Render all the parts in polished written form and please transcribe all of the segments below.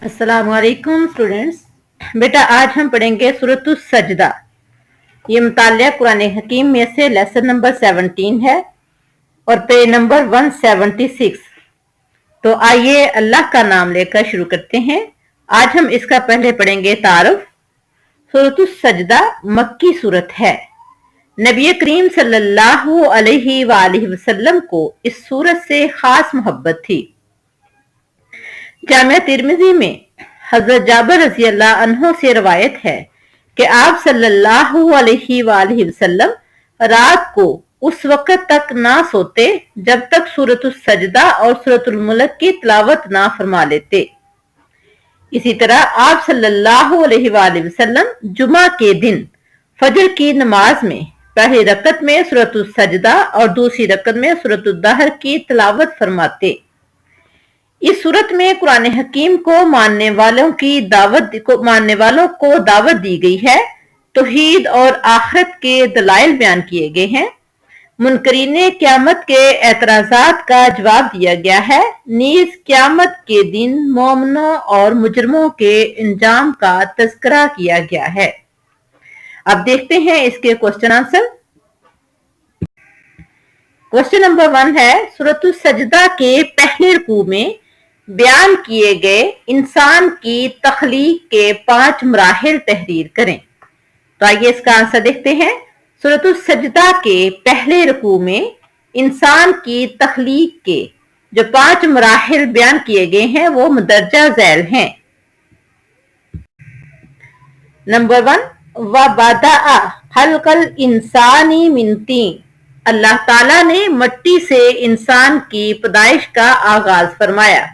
अस्सलाम वालेकुम स्टूडेंट्स। बेटा आज हम पढ़ेंगे सूरतुस सजदा। ये मुतालिया कुरान हकीम में से लेसन नंबर 17 है और पेज नंबर 176। तो आइए अल्लाह का नाम लेकर शुरू करते हैं। आज हम इसका पहले पढ़ेंगे तारुफ। सूरतुस सजदा मक्की सूरत है। नबी करीम सल्लल्लाहु अलैहि वसल्लम को इस सूरत से खास मोहब्बत थी। जामिया तिरमिजी में हजरत जाबिर रज़ी अल्लाह अन्हु से रवायत है कि आप सल्लल्लाहु अलैहि वसल्लम रात को उस वक्त तक ना सोते जब तक सूरतुस सजदा और सूरतुल मुल्क की तिलावत ना फरमा लेते। इसी तरह आप सल्लल्लाहु अलैहि वसल्लम जुमा के दिन फजर की नमाज में पहली रकत में सूरतुस सजदा और दूसरी रकत में सूरतुल दहर की तिलावत फरमाते। इस सूरत में कुरान हकीम को मानने वालों को दावत दी गई है। तौहीद और आखिरत के दलाइल बयान किए गए हैं। मुनकरीने क़यामत के एतराज़ात का जवाब दिया गया है। नीज क़यामत के दिन मोमिनों और मुजरिमों के इंजाम का तज़किरा किया गया है। अब देखते हैं इसके क्वेश्चन आंसर। क्वेश्चन नंबर 1 है, सूरतुस सजदा के पहले रुकू में बयान किए गए इंसान की तख्लीक के 5 मराहिल तहरीर करें। तो आइए इसका आंसर देखते हैं। सूरतुस सजदा के पहले रुकू में इंसान की तख्लीक के जो 5 मराहिल बयान किए गए हैं वो मुदर्जा झैल हैं। नंबर 1, वबदाअ खल्कल इंसानी मिन तीन। अल्लाह ताला ने मट्टी से इंसान की पैदाइश का आगाज फरमाया।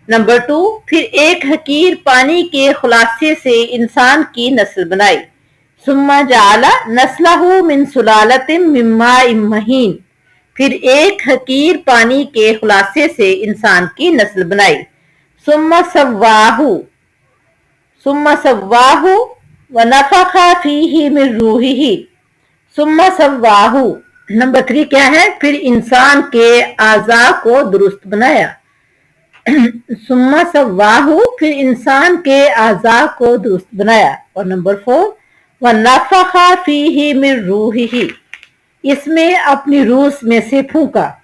नंबर 2, फिर एक हकीर पानी के खुलासे से इंसान की नस्ल बनाई। सुम्मा जाला नस्लहु मिन सुलालतिन मिन माइन महीन। फिर एक हकीर पानी के खुलासे से इंसान की नस्ल बनाई। सुम्मा सव्वाहु व नफखा फीही मिन रूहिही। सुम्मा सव्वाहु। नंबर 3 क्या है? फिर इंसान के आज़ा को दुरुस्त बनाया। सुम्मा सव्वाहु, फिर इंसान के आज़ा को दुरुस्त बनाया। और नंबर 4, व नफखा फीही मिन रूहिही। इसमें अपनी रूह में से फूंका।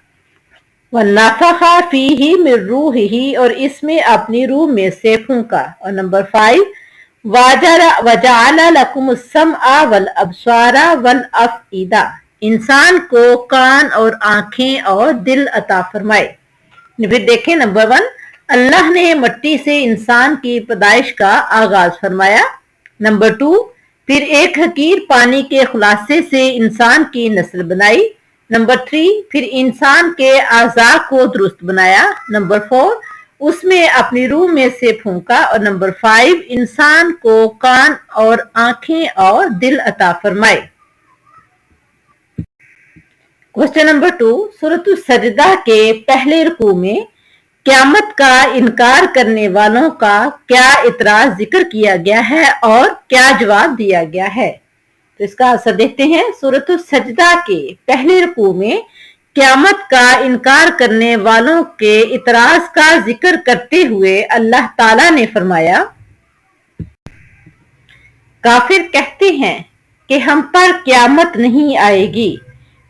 व नफखा फीही मिन रूहिही, और इसमें अपनी रूह में से फूंका। और नंबर 5, वजअल लकुमुस समअ वल अब्सारा वल अफइदा। इंसान को कान और आंखें और दिल अता फरमाए। फिर देखें नंबर 1, अल्लाह ने मट्टी से इंसान की पैदाइश का आगाज फरमाया। नंबर 2, फिर एक हकीर पानी के खुलासे से इंसान की नस्ल बनाई। नंबर 3, फिर इंसान के आज़ा को दुरुस्त बनाया। नंबर 4, उसमें अपनी रूह में से फूंका। और नंबर 5, इंसान को कान और आंखें और दिल अता फरमाए। क्वेश्चन नंबर 2, सूरतुस सजदा के पहले रुकू में क़यामत का इनकार करने वालों का क्या इतराज जिक्र किया गया है और क्या जवाब दिया गया है। तो इसका आंसर देखते हैं। सूरतुस सजदा के पहले रुकू में क़यामत का इनकार करने वालों के इतराज का जिक्र करते हुए अल्लाह ताला ने फरमाया, काफिर कहते हैं कि हम पर क़यामत नहीं आएगी।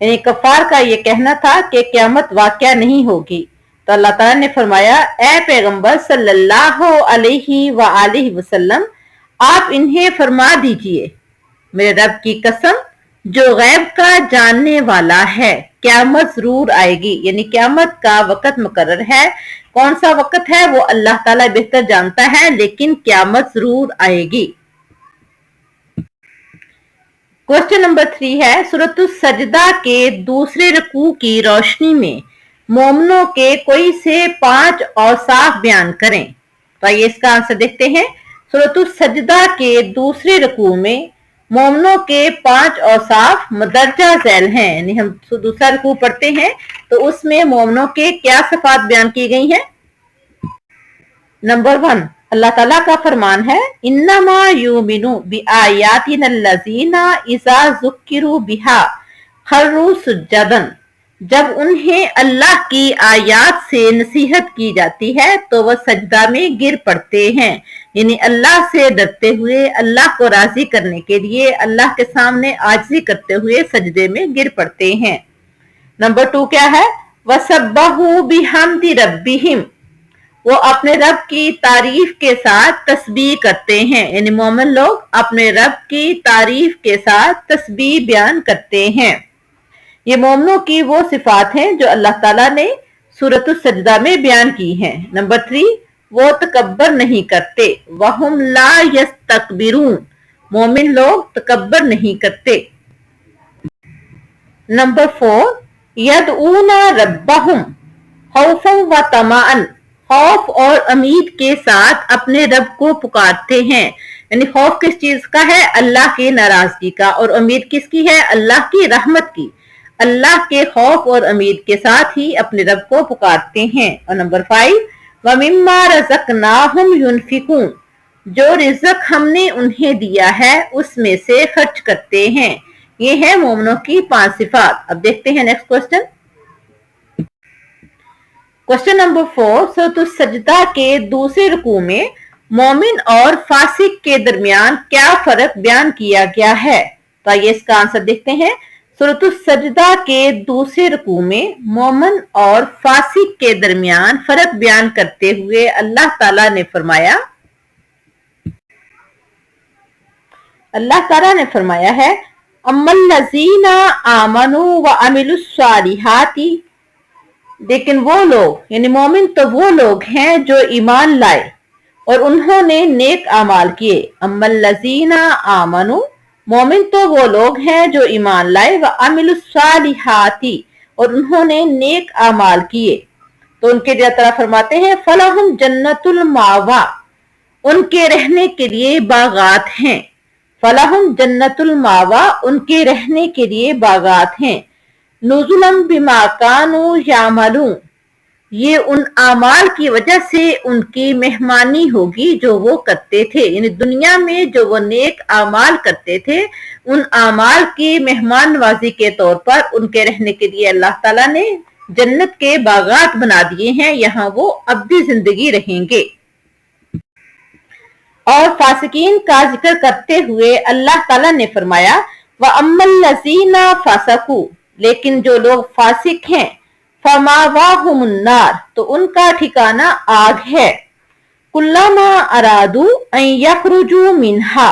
यानी कफार का ये कहना था कि क़यामत वाक़या नहीं होगी। तो अल्लाह ताला ने फरमाया, ए पैगंबर सल्लल्लाहु अलैहि वसल्लम, आप इन्हें फरमा दीजिए, मेरे रब की कसम जो गैब का जानने वाला है, क़यामत जरूर आएगी। यानी क़यामत का वक़्त मुकर्रर है। कौन सा वक़्त है वो अल्लाह ताला बेहतर जानता है, लेकिन क़यामत जरूर आएगी। क्वेश्चन नंबर 3 है, सूरतुस सजदा के दूसरे रुकू की रोशनी में मोमिनों के कोई से 5 औसाफ बयान करें। तो आइए इसका आंसर देखते हैं। सूरतुस सजदा के दूसरे रुकू में मोमिनों के 5 औसाफ मदरजा झैल हैं। यानी हम दूसरा रुकू पढ़ते हैं तो उसमें मोमिनों के क्या सिफात बयान की गई हैं। नंबर 1, अल्लाह ताला का फरमान है, इन्नमा युमिनु बिआयातिनल्लज़ीना इज़ा ज़ुक्किरू बिहा खर्रू सुज्जदन। जब उन्हें अल्लाह की आयत से नसीहत की जाती है तो वह सजदा में गिर पड़ते हैं, यानी अल्लाह से डरते हुए, अल्लाह को राजी करने के लिए अल्लाह के सामने आजिज़ी करते हुए सजदे में गिर पड़ते हैं। नंबर 2 क्या है? वसब्बहू बिहम्दि रब्बिहिम, वो अपने रब की तारीफ के साथ तस्बीह करते हैं, यानी मोमिन लोग अपने रब की तारीफ के साथ तस्बीह बयान करते हैं। ये मोमिनों की वो सिफात हैं जो अल्लाह ताला ने सूरत सजदा में बयान की हैं। नंबर 3, वो तकब्बर नहीं करते, वहुम ला यस्तकबिरून, मोमिन लोग तकब्बर नहीं करते। नंबर 4, यदऊना रब्बहुम खौफन व तमाअन, खौफ और उम्मीद के साथ अपने रब को पुकारते हैं, यानी खौफ किस चीज का है? अल्लाह की नाराजगी का, और उम्मीद किसकी है? अल्लाह की रहमत की। अल्लाह के खौफ और उम्मीद के साथ ही अपने रब को पुकारते हैं। और नंबर 5, वमिम्मा रज़क़नाहुम युनफिकून, जो रिज़्क हमने उन्हें दिया है उसमें से खर्च करते हैं। ये है मोमिनों की 5 सिफात। अब देखते हैं नेक्स्ट क्वेश्चन। क्वेश्चन नंबर 4, सूरत सजदा के दूसरे रुकू में मोमिन और फासिक के दरमियान क्या फर्क बयान किया गया है? तो आइए इसका आंसर देखते हैं। सूरत सजदा के दूसरे रुकू में मोमिन और फासिक के दरमियान फर्क बयान करते हुए अल्लाह ताला ने फरमाया है अम्मल्लज़ीना आमनू व अमिलुस्सालिहाती, लेकिन वो लोग, यानी मोमिन तो वो लोग हैं जो ईमान लाए और उन्होंने नेक अमाल किए। अम्मल्लज़ीना आमनू, मोमिन तो वो लोग हैं जो ईमान लाए, व अमिलुस्सालिहाती, और उन्होंने नेक अमाल किए। तो उनके लिए तरह फरमाते हैं फलहुम जन्नतुल मावा, उनके रहने के लिए बागात हैं। फलहुम जन्नतुल मावा, उनके रहने के लिए बागात हैं। नुज़ुलम बिमा कानू यामलून, ये उन आमाल की वजह से उनकी मेहमानी होगी जो वो करते थे, यानी दुनिया में जो वो नेक आमाल करते थे उन आमाल की मेहमान नवाजी के तौर पर उनके रहने के लिए अल्लाह ताला ने जन्नत के बागात बना दिए हैं, यहाँ वो अब्दी जिंदगी रहेंगे। और फासिकीन का जिक्र करते हुए अल्लाह ताला ने फरमाया व अम्मल्लज़ीना फासकू, लेकिन जो लोग फासिक हैं, फमावाहुमुन्नार, तो उनका ठिकाना आग है। कुल्लमा अरादू अन यखरुजू मिन्हा,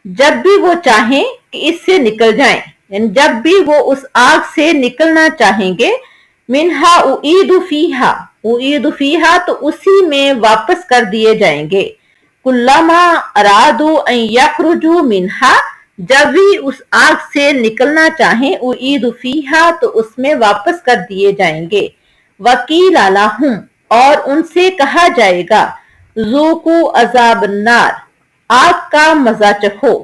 जब भी वो चाहें कि इससे निकल जाएं, यानी जब भी वो उस आग से निकलना चाहेंगे, मिन्हा उईदु फीहा, तो उसी में वापस कर दिए जाएंगे। कुल्लमा अरादू अन यखरुजू मिन्हा, जब भी उस आग से निकलना चाहें, उईदु फीहा, तो उसमें वापस कर दिए जाएंगे। वकील अलहुम, और उनसे कहा जाएगा ज़ूकू अज़ाब अन्नार, आग का मजा चखो।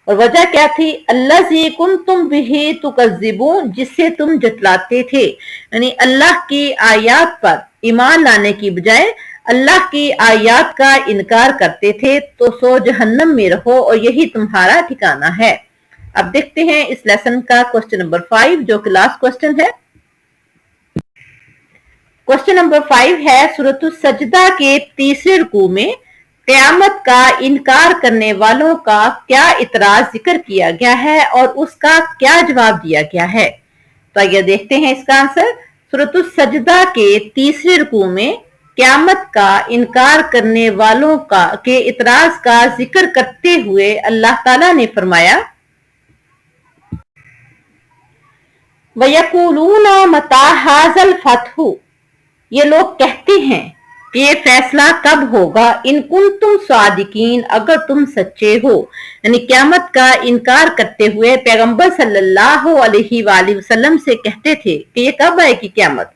और वजह क्या थी? अल्लज़ी कुंतुम बिही तुकज़्ज़िबून, जिससे तुम जटलाते थे, यानी अल्लाह की आयत पर ईमान लाने की बजाय अल्लाह की आयत का इनकार करते थे, तो सो जहन्नम में रहो और यही तुम्हारा ठिकाना है। अब देखते हैं इस लेसन का क्वेश्चन नंबर 5, जो कि लास्ट क्वेश्चन है। क्वेश्चन नंबर 5 है सूरत सजदा के तीसरे रुकू में क़यामत का इनकार करने वालों का क्या इतराज जिक्र किया गया है और उसका क्या जवाब दिया गया है। तो आइए देखते हैं इसका आंसर। सूरत सजदा के तीसरे रुकू में क़यामत का इनकार करने वालों के इतराज का जिक्र करते हुए अल्लाह ताला ने फरमाया वयक़ूलूना मता हाज़ल फ़त्हु, ये लोग कहते हैं कि ये फैसला कब होगा, इन कुंतुम सादिकीन, अगर तुम सच्चे हो। यानी क़यामत का इनकार करते हुए पैगंबर सल्लल्लाहु अलैहि वसल्लम से कहते थे कि ये कब आएगी क़यामत,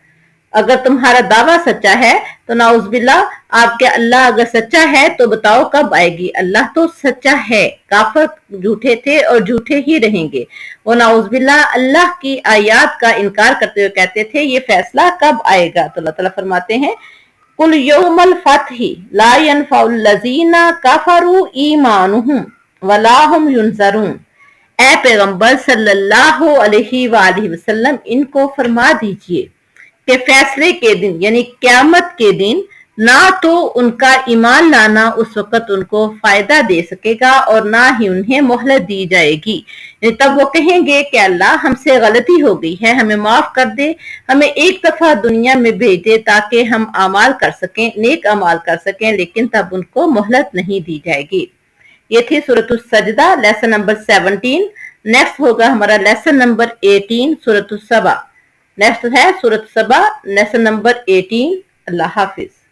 अगर तुम्हारा दावा सच्चा है तो नाउज़बिल्लाह, आपके अल्लाह अगर सच्चा है तो बताओ कब आएगी। अल्लाह तो सच्चा है, काफिर झूठे थे और झूठे ही रहेंगे। वो नाउज़बिल्लाह अल्लाह की आयत का इनकार करते हुए कहते थे ये फैसला कब आएगा। तो अल्लाह ताला फरमाते हैं कुल यौमल फत्ही ला यनफउल लज़ीना कफरू ईमानुहुम वला हुम युनज़रून, اے پیغمبر صلی اللہ علیہ وآلہ وسلم ان کو فرما دیجئے کہ فیصلے کے دن یعنی قیامت کے دن نہ تو ان کا ایمان لانا اس وقت ان کو فائدہ دے سکے گا اور نہ ہی انہیں مہلت دی جائے گی، یعنی تب وہ کہیں گے کہ اللہ ہم سے غلطی ہو گئی ہے، ہمیں معاف کر دے، ہمیں ایک دفعہ دنیا میں بھیج دے تاکہ ہم اعمال کر سکیں، نیک اعمال کر سکیں، لیکن تب ان کو مہلت نہیں دی جائے گی۔ یہ تھی سورۃ السجدہ لیسن نمبر 17۔ نیکسٹ ہوگا ہمارا لیسن نمبر 18 سورۃ السبا۔ نیکسٹ ہے سورۃ سبا لیسن نمبر 18۔ اللہ حافظ۔